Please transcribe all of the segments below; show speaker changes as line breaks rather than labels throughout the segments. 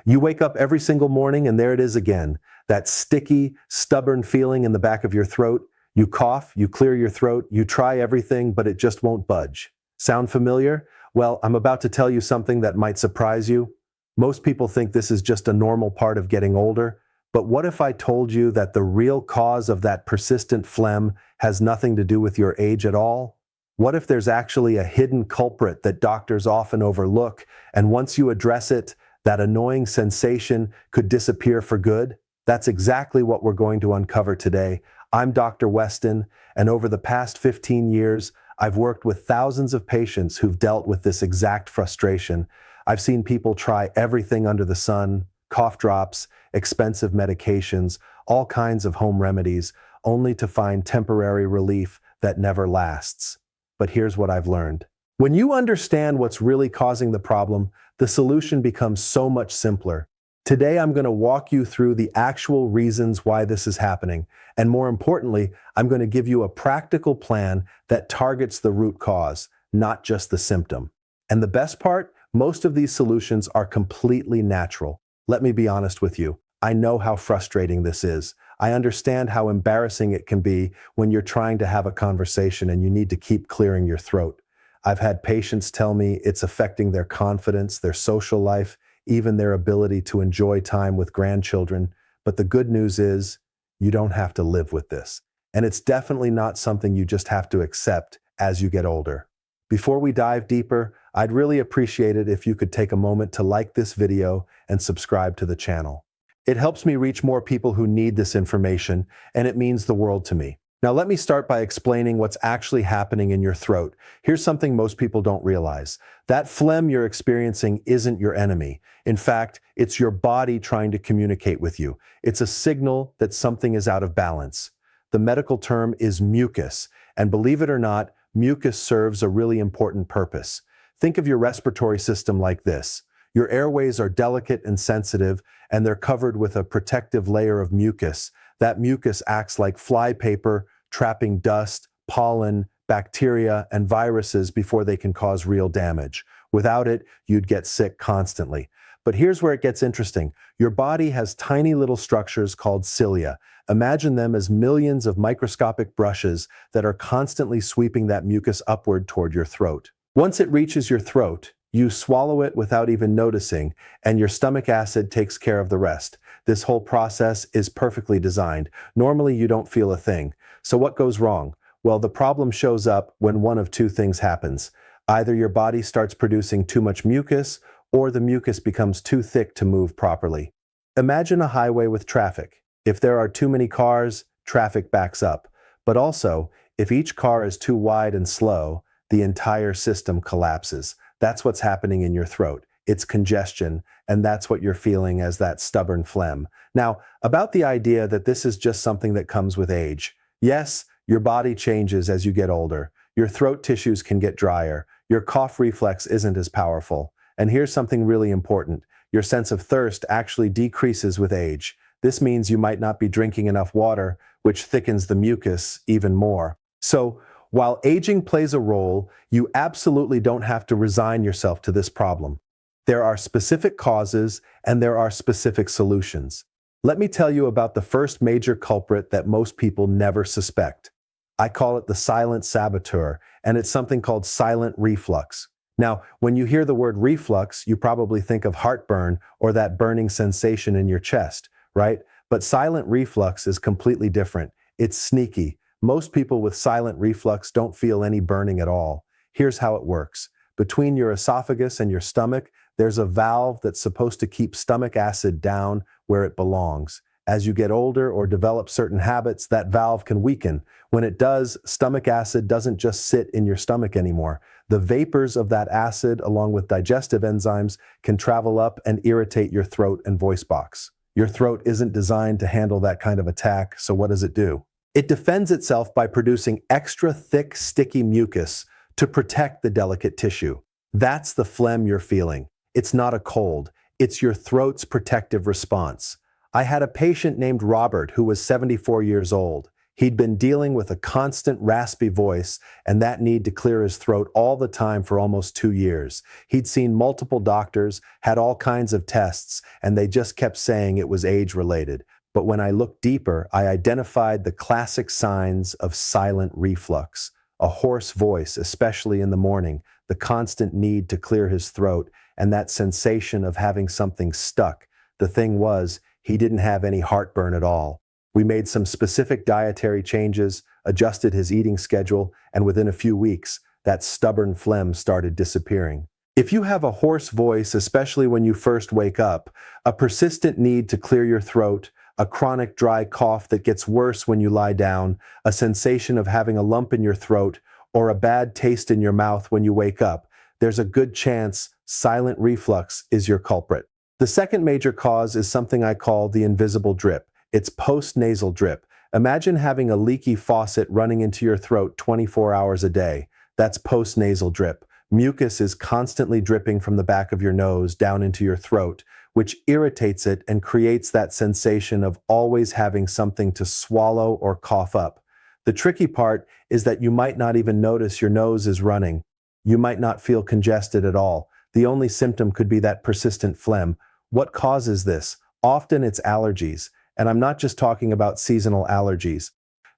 You wake up every single morning and there it is again, that sticky, stubborn feeling in the back of your throat. You cough, you clear your throat, you try everything, but it just won't budge. Sound familiar? Well, I'm about to tell you something that might surprise you. Most people think this is just a normal part of getting older, but what if I told you that the real cause of that persistent phlegm has nothing to do with your age at all? What if there's actually a hidden culprit that doctors often overlook, and once you address it, that annoying sensation could disappear for good? That's exactly what we're going to uncover today. I'm Dr. Weston, and over the past 15 years, I've worked with thousands of patients who've dealt with this exact frustration. I've seen people try everything under the sun, cough drops, expensive medications, all kinds of home remedies, only to find temporary relief that never lasts. But here's what I've learned. When you understand what's really causing the problem, the solution becomes so much simpler. Today, I'm going to walk you through the actual reasons why this is happening. And more importantly, I'm going to give you a practical plan that targets the root cause, not just the symptom. And the best part, most of these solutions are completely natural. Let me be honest with you. I know how frustrating this is. I understand how embarrassing it can be when you're trying to have a conversation and you need to keep clearing your throat. I've had patients tell me it's affecting their confidence, their social life, even their ability to enjoy time with grandchildren. But the good news is, you don't have to live with this. And it's definitely not something you just have to accept as you get older. Before we dive deeper, I'd really appreciate it if you could take a moment to like this video and subscribe to the channel. It helps me reach more people who need this information, and it means the world to me. Now let me start by explaining what's actually happening in your throat. Here's something most people don't realize. That phlegm you're experiencing isn't your enemy. In fact, it's your body trying to communicate with you. It's a signal that something is out of balance. The medical term is mucus, and believe it or not, mucus serves a really important purpose. Think of your respiratory system like this. Your airways are delicate and sensitive, and they're covered with a protective layer of mucus. That mucus acts like flypaper, trapping dust, pollen, bacteria, and viruses before they can cause real damage. Without it, you'd get sick constantly. But here's where it gets interesting. Your body has tiny little structures called cilia. Imagine them as millions of microscopic brushes that are constantly sweeping that mucus upward toward your throat. Once it reaches your throat, you swallow it without even noticing, and your stomach acid takes care of the rest. This whole process is perfectly designed. Normally, you don't feel a thing. So what goes wrong? Well, the problem shows up when one of two things happens. Either your body starts producing too much mucus, or the mucus becomes too thick to move properly. Imagine a highway with traffic. If there are too many cars, traffic backs up. But also, if each car is too wide and slow, the entire system collapses. That's what's happening in your throat. It's congestion, and that's what you're feeling as that stubborn phlegm. Now, about the idea that this is just something that comes with age. Yes, your body changes as you get older. Your throat tissues can get drier. Your cough reflex isn't as powerful. And here's something really important. Your sense of thirst actually decreases with age. This means you might not be drinking enough water, which thickens the mucus even more. So, while aging plays a role, you absolutely don't have to resign yourself to this problem. There are specific causes and there are specific solutions. Let me tell you about the first major culprit that most people never suspect. I call it the silent saboteur, and it's something called silent reflux. Now, when you hear the word reflux, you probably think of heartburn or that burning sensation in your chest, right? But silent reflux is completely different. It's sneaky. Most people with silent reflux don't feel any burning at all. Here's how it works. Between your esophagus and your stomach, there's a valve that's supposed to keep stomach acid down where it belongs. As you get older or develop certain habits, that valve can weaken. When it does, stomach acid doesn't just sit in your stomach anymore. The vapors of that acid, along with digestive enzymes, can travel up and irritate your throat and voice box. Your throat isn't designed to handle that kind of attack, so what does it do? It defends itself by producing extra thick, sticky mucus to protect the delicate tissue. That's the phlegm you're feeling. It's not a cold. It's your throat's protective response. I had a patient named Robert who was 74 years old. He'd been dealing with a constant raspy voice and that need to clear his throat all the time for almost 2 years. He'd seen multiple doctors, had all kinds of tests, and they just kept saying it was age-related. But when I looked deeper, I identified the classic signs of silent reflux. A hoarse voice, especially in the morning, the constant need to clear his throat, and that sensation of having something stuck. The thing was, he didn't have any heartburn at all. We made some specific dietary changes, adjusted his eating schedule, and within a few weeks, that stubborn phlegm started disappearing. If you have a hoarse voice, especially when you first wake up, a persistent need to clear your throat, a chronic dry cough that gets worse when you lie down, a sensation of having a lump in your throat, or a bad taste in your mouth when you wake up, there's a good chance silent reflux is your culprit. The second major cause is something I call the invisible drip. It's post-nasal drip. Imagine having a leaky faucet running into your throat 24 hours a day. That's post-nasal drip. Mucus is constantly dripping from the back of your nose down into your throat, which irritates it and creates that sensation of always having something to swallow or cough up. The tricky part is that you might not even notice your nose is running. You might not feel congested at all. The only symptom could be that persistent phlegm. What causes this? Often it's allergies. And I'm not just talking about seasonal allergies.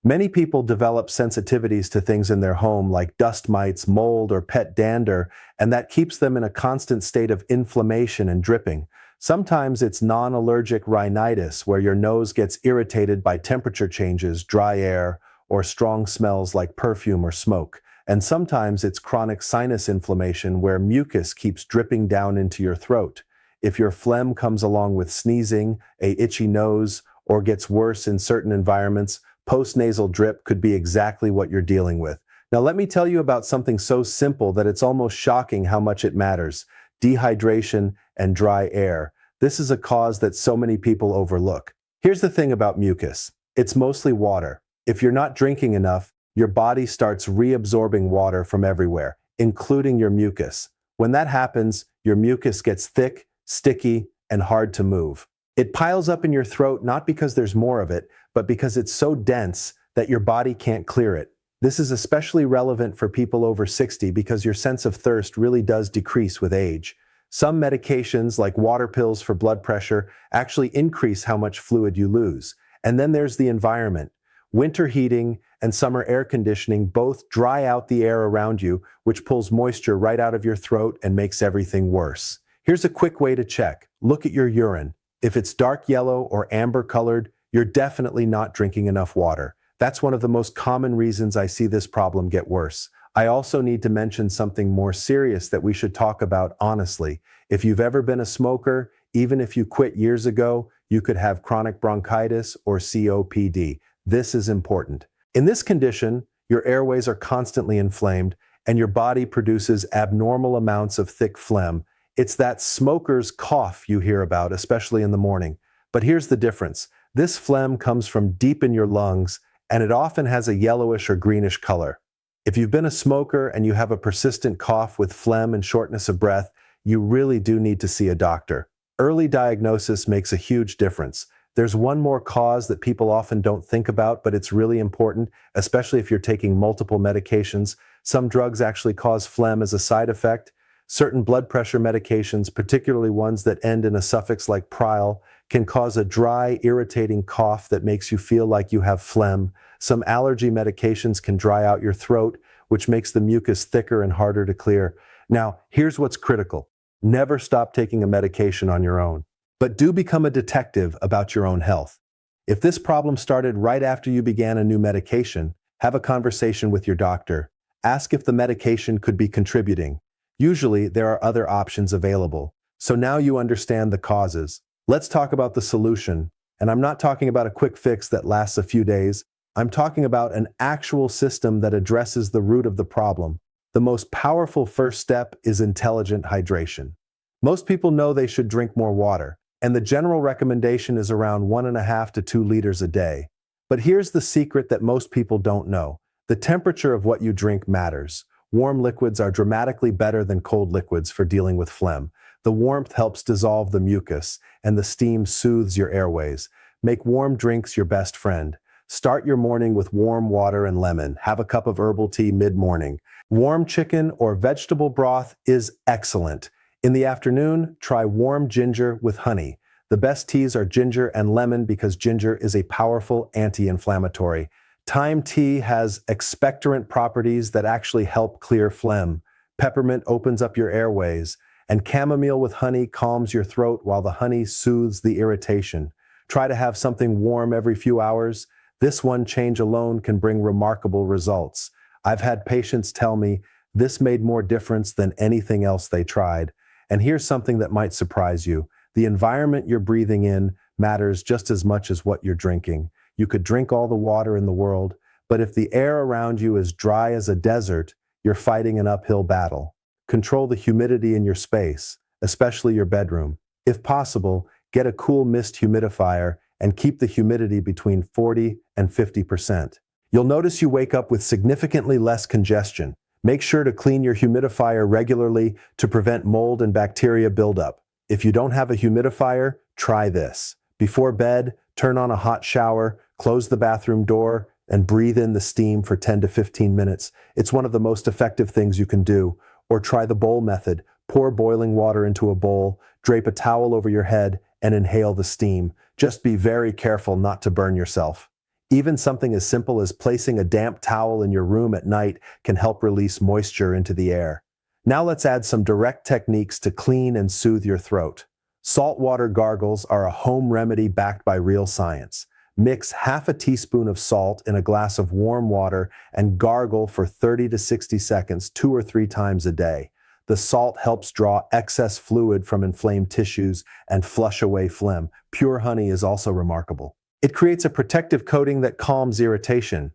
Many people develop sensitivities to things in their home like dust mites, mold, or pet dander, and that keeps them in a constant state of inflammation and dripping. Sometimes it's non-allergic rhinitis, where your nose gets irritated by temperature changes, dry air, or strong smells like perfume or smoke. And sometimes it's chronic sinus inflammation, where mucus keeps dripping down into your throat. If your phlegm comes along with sneezing, a itchy nose, or gets worse in certain environments, post-nasal drip could be exactly what you're dealing with. Now let me tell you about something so simple that it's almost shocking how much it matters: dehydration and dry air. This is a cause that so many people overlook. Here's the thing about mucus. It's mostly water. If you're not drinking enough, your body starts reabsorbing water from everywhere, including your mucus. When that happens, your mucus gets thick, sticky, and hard to move. It piles up in your throat not because there's more of it, but because it's so dense that your body can't clear it. This is especially relevant for people over 60 because your sense of thirst really does decrease with age. Some medications, like water pills for blood pressure, actually increase how much fluid you lose. And then there's the environment. Winter heating and summer air conditioning both dry out the air around you, which pulls moisture right out of your throat and makes everything worse. Here's a quick way to check. Look at your urine. If it's dark yellow or amber colored, you're definitely not drinking enough water. That's one of the most common reasons I see this problem get worse. I also need to mention something more serious that we should talk about honestly. If you've ever been a smoker, even if you quit years ago, you could have chronic bronchitis or COPD. This is important. In this condition, your airways are constantly inflamed and your body produces abnormal amounts of thick phlegm. It's that smoker's cough you hear about, especially in the morning. But here's the difference. This phlegm comes from deep in your lungs, and it often has a yellowish or greenish color. If you've been a smoker and you have a persistent cough with phlegm and shortness of breath, you really do need to see a doctor. Early diagnosis makes a huge difference. There's one more cause that people often don't think about, but it's really important, especially if you're taking multiple medications. Some drugs actually cause phlegm as a side effect. Certain blood pressure medications, particularly ones that end in a suffix like "prile," can cause a dry, irritating cough that makes you feel like you have phlegm. Some allergy medications can dry out your throat, which makes the mucus thicker and harder to clear. Now, here's what's critical. Never stop taking a medication on your own. But do become a detective about your own health. If this problem started right after you began a new medication, have a conversation with your doctor. Ask if the medication could be contributing. Usually, there are other options available. So now you understand the causes. Let's talk about the solution. And I'm not talking about a quick fix that lasts a few days. I'm talking about an actual system that addresses the root of the problem. The most powerful first step is intelligent hydration. Most people know they should drink more water, and the general recommendation is around 1.5 to 2 liters a day. But here's the secret that most people don't know. The temperature of what you drink matters. Warm liquids are dramatically better than cold liquids for dealing with phlegm. The warmth helps dissolve the mucus, and the steam soothes your airways. Make warm drinks your best friend. Start your morning with warm water and lemon. Have a cup of herbal tea mid-morning. Warm chicken or vegetable broth is excellent. In the afternoon, try warm ginger with honey. The best teas are ginger and lemon because ginger is a powerful anti-inflammatory. Thyme tea has expectorant properties that actually help clear phlegm. Peppermint opens up your airways, and chamomile with honey calms your throat while the honey soothes the irritation. Try to have something warm every few hours. This one change alone can bring remarkable results. I've had patients tell me this made more difference than anything else they tried. And here's something that might surprise you. The environment you're breathing in matters just as much as what you're drinking. You could drink all the water in the world, but if the air around you is dry as a desert, you're fighting an uphill battle. Control the humidity in your space, especially your bedroom. If possible, get a cool mist humidifier and keep the humidity between 40 and 50%. You'll notice you wake up with significantly less congestion. Make sure to clean your humidifier regularly to prevent mold and bacteria buildup. If you don't have a humidifier, try this. Before bed, turn on a hot shower, close the bathroom door, and breathe in the steam for 10 to 15 minutes. It's one of the most effective things you can do. Or try the bowl method. Pour boiling water into a bowl, drape a towel over your head, and inhale the steam. Just be very careful not to burn yourself. Even something as simple as placing a damp towel in your room at night can help release moisture into the air. Now let's add some direct techniques to clean and soothe your throat. Saltwater gargles are a home remedy backed by real science. Mix half a teaspoon of salt in a glass of warm water and gargle for 30 to 60 seconds 2 or 3 times a day. The salt helps draw excess fluid from inflamed tissues and flush away phlegm. Pure honey is also remarkable. It creates a protective coating that calms irritation.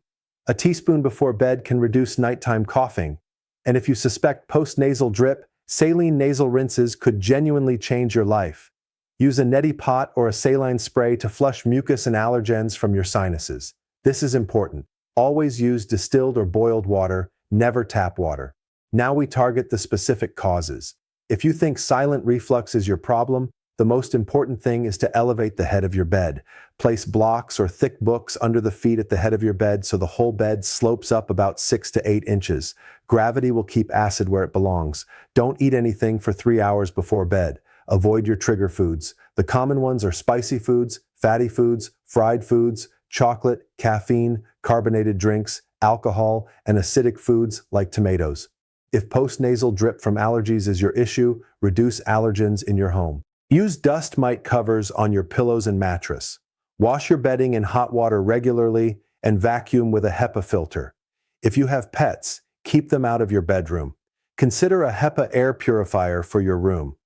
A teaspoon before bed can reduce nighttime coughing. And if you suspect post-nasal drip, saline nasal rinses could genuinely change your life. Use a neti pot or a saline spray to flush mucus and allergens from your sinuses. This is important. Always use distilled or boiled water, never tap water. Now we target the specific causes. If you think silent reflux is your problem, the most important thing is to elevate the head of your bed. Place blocks or thick books under the feet at the head of your bed so the whole bed slopes up about 6 to 8 inches. Gravity will keep acid where it belongs. Don't eat anything for 3 hours before bed. Avoid your trigger foods. The common ones are spicy foods, fatty foods, fried foods, chocolate, caffeine, carbonated drinks, alcohol, and acidic foods like tomatoes. If post-nasal drip from allergies is your issue, reduce allergens in your home. Use dust mite covers on your pillows and mattress. Wash your bedding in hot water regularly and vacuum with a HEPA filter. If you have pets, keep them out of your bedroom. Consider a HEPA air purifier for your room.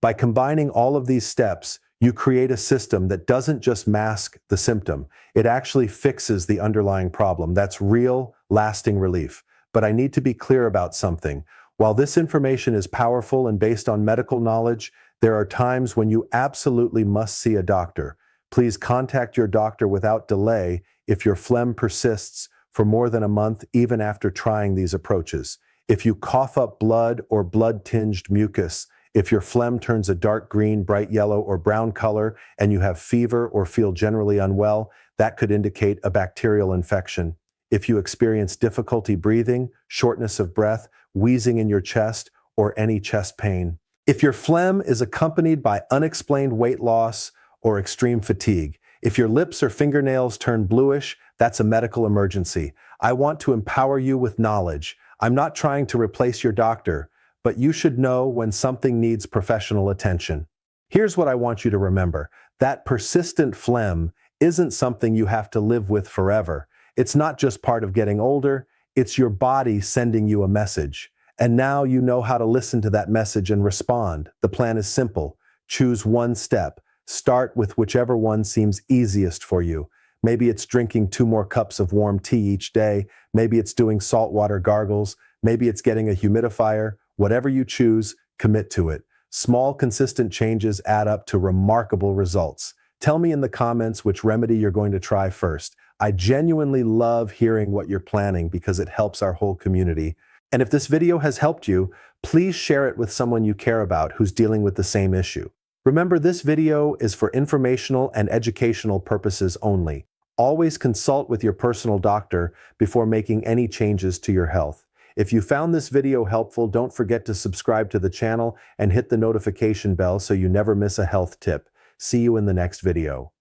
By combining all of these steps, you create a system that doesn't just mask the symptom, it actually fixes the underlying problem. That's real, lasting relief. But I need to be clear about something. While this information is powerful and based on medical knowledge, there are times when you absolutely must see a doctor. Please contact your doctor without delay if your phlegm persists for more than a month, even after trying these approaches. If you cough up blood or blood-tinged mucus, if your phlegm turns a dark green, bright yellow, or brown color, and you have fever or feel generally unwell, that could indicate a bacterial infection. If you experience difficulty breathing, shortness of breath, wheezing in your chest, or any chest pain. If your phlegm is accompanied by unexplained weight loss or extreme fatigue, if your lips or fingernails turn bluish, that's a medical emergency. I want to empower you with knowledge. I'm not trying to replace your doctor, but you should know when something needs professional attention. Here's what I want you to remember. That persistent phlegm isn't something you have to live with forever. It's not just part of getting older, it's your body sending you a message. And now you know how to listen to that message and respond. The plan is simple. Choose one step. Start with whichever one seems easiest for you. Maybe it's drinking 2 more cups of warm tea each day. Maybe it's doing saltwater gargles. Maybe it's getting a humidifier. Whatever you choose, commit to it. Small, consistent changes add up to remarkable results. Tell me in the comments which remedy you're going to try first. I genuinely love hearing what you're planning because it helps our whole community. And if this video has helped you, please share it with someone you care about who's dealing with the same issue. Remember, this video is for informational and educational purposes only. Always consult with your personal doctor before making any changes to your health. If you found this video helpful, don't forget to subscribe to the channel and hit the notification bell so you never miss a health tip. See you in the next video.